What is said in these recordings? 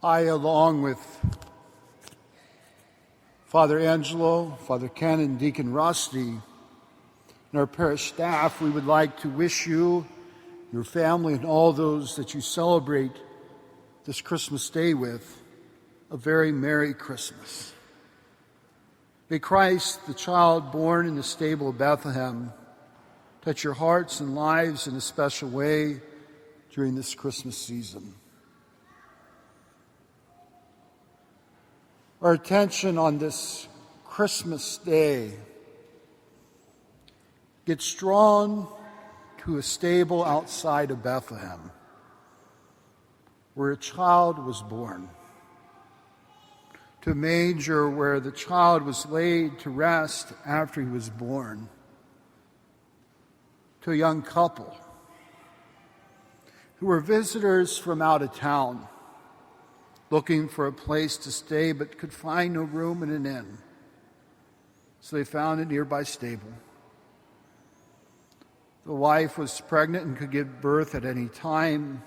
I, along with Father Angelo, Father Ken, and Deacon Rusty, and our parish staff, we would like to wish you, your family, and all those that you celebrate this Christmas day with a very Merry Christmas. May Christ, the child born in the stable of Bethlehem, touch your hearts and lives in a special way during this Christmas season. Our attention on this Christmas day gets drawn to a stable outside of Bethlehem, where a child was born, to a manger where the child was laid to rest after he was born, to a young couple who were visitors from out of town, looking for a place to stay but could find no room in an inn. So they found a nearby stable. The wife was pregnant and could give birth at any time.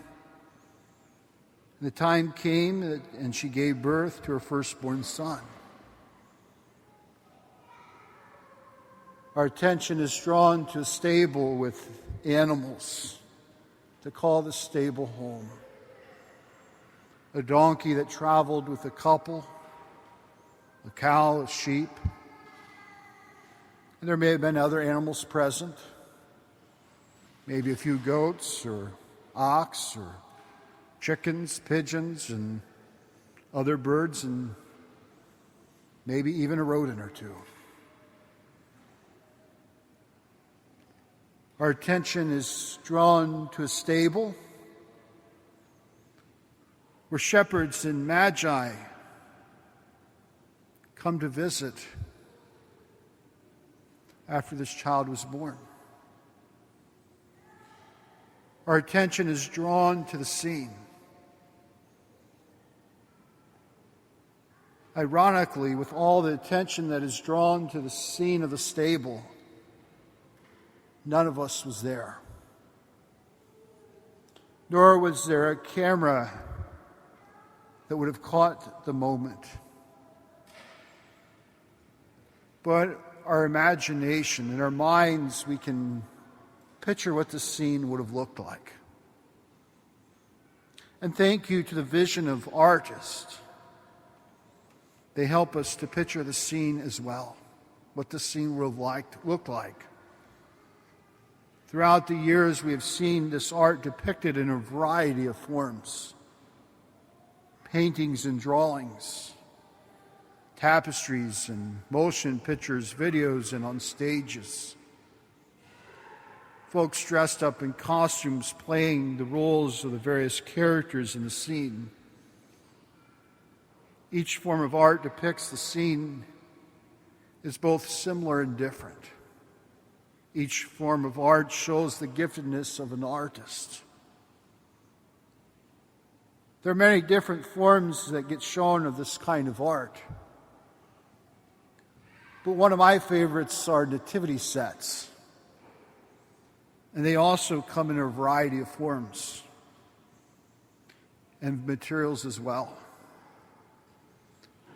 The time came and she gave birth to her firstborn son. Our attention is drawn to a stable with animals to call the stable home. A donkey that traveled with a couple, a cow, a sheep, and there may have been other animals present, maybe a few goats or ox or chickens, pigeons, and other birds, and maybe even a rodent or two. Our attention is drawn to a stable where shepherds and magi come to visit after this child was born. Our attention is drawn to the scene. Ironically, with all the attention that is drawn to the scene of the stable, none of us was there. Nor was there a camera that would have caught the moment. But our imagination, in our minds, we can picture what the scene would have looked like. And thank you to the vision of artists. They help us to picture the scene as well, what the scene would have looked like. Throughout the years, we have seen this art depicted in a variety of forms. Paintings and drawings, tapestries and motion pictures, videos, and on stages. Folks dressed up in costumes playing the roles of the various characters in the scene. Each form of art depicts the scene as both similar and different. Each form of art shows the giftedness of an artist. There are many different forms that get shown of this kind of art. But one of my favorites are nativity sets. And they also come in a variety of forms and materials as well.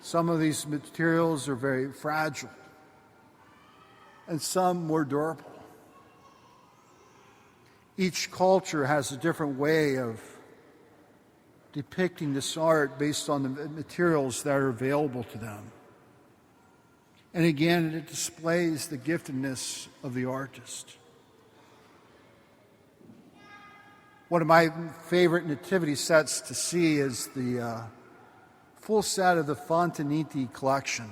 Some of these materials are very fragile, and some more durable. Each culture has a different way of depicting this art based on the materials that are available to them. And again, it displays the giftedness of the artist. One of my favorite nativity sets to see is the full set of the Fontaniti collection.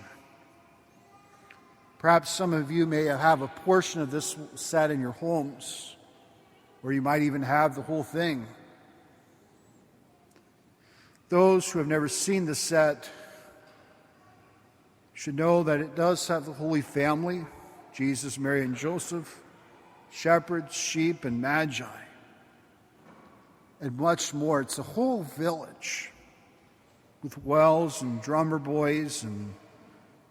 Perhaps some of you may have a portion of this set in your homes, or you might even have the whole thing. Those who have never seen the set should know that it does have the Holy Family, Jesus, Mary, and Joseph, shepherds, sheep, and magi, and much more. It's a whole village with wells and drummer boys and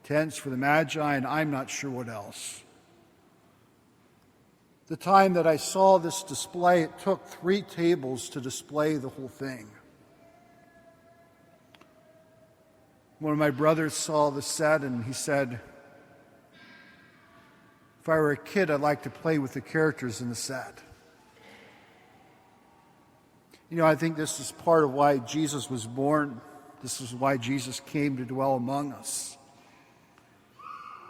tents for the magi, and I'm not sure what else. The time that I saw this display, it took 3 tables to display the whole thing. One of my brothers saw the set and he said, if I were a kid, I'd like to play with the characters in the set. You know, I think this is part of why Jesus was born. This is why Jesus came to dwell among us.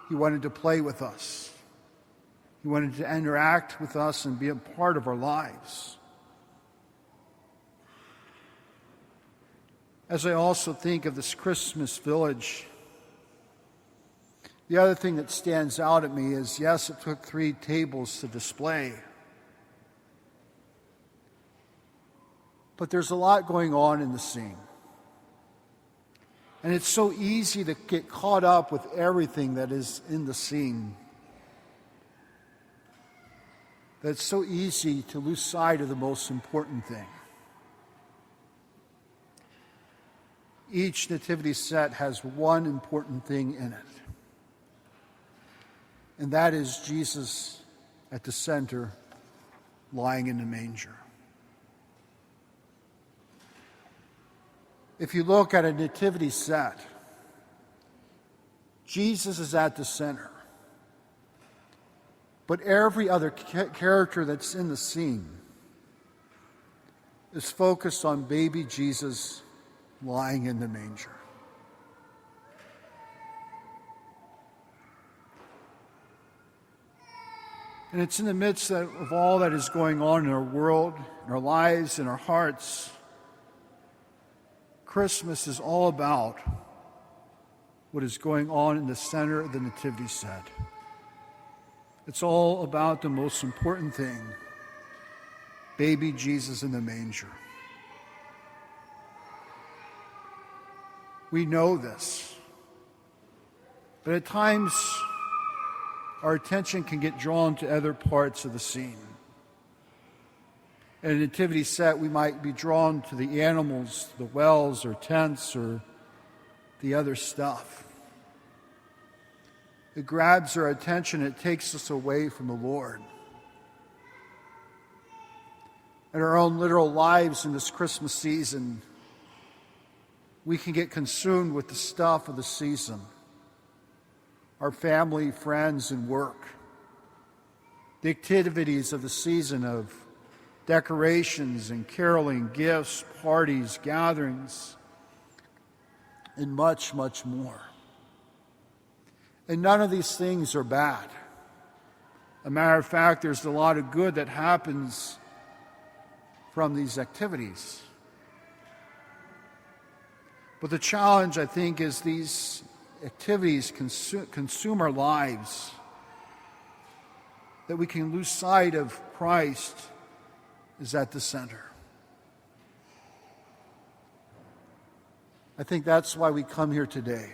He wanted to play with us. He wanted to interact with us and be a part of our lives. As I also think of this Christmas village, the other thing that stands out at me is, yes, it took 3 tables to display. But there's a lot going on in the scene. And it's so easy to get caught up with everything that is in the scene. That it's so easy to lose sight of the most important thing. Each nativity set has one important thing in it. And that is Jesus at the center, lying in the manger. If you look at a nativity set, Jesus is at the center. But every other character that's in the scene is focused on baby Jesus lying in the manger. And it's in the midst of all that is going on in our world, in our lives, in our hearts. Christmas is all about what is going on in the center of the nativity set. It's all about the most important thing, baby Jesus in the manger. We know this, but at times our attention can get drawn to other parts of the scene. In a nativity set, we might be drawn to the animals, the wells or tents or the other stuff. It grabs our attention, it takes us away from the Lord. In our own literal lives in this Christmas season, we can get consumed with the stuff of the season. Our family, friends, and work. The activities of the season of decorations and caroling, gifts, parties, gatherings, and much, much more. And none of these things are bad. As a matter of fact, there's a lot of good that happens from these activities. But the challenge, I think, is these activities consume our lives, that we can lose sight of Christ is at the center. I think that's why we come here today,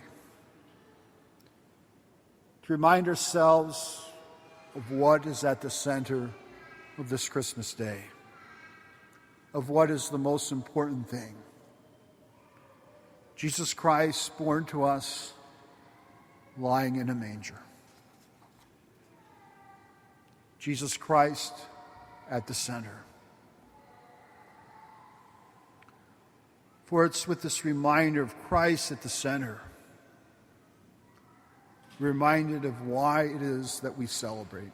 to remind ourselves of what is at the center of this Christmas day, of what is the most important thing. Jesus Christ, born to us, lying in a manger. Jesus Christ at the center. For it's with this reminder of Christ at the center, reminded of why it is that we celebrate.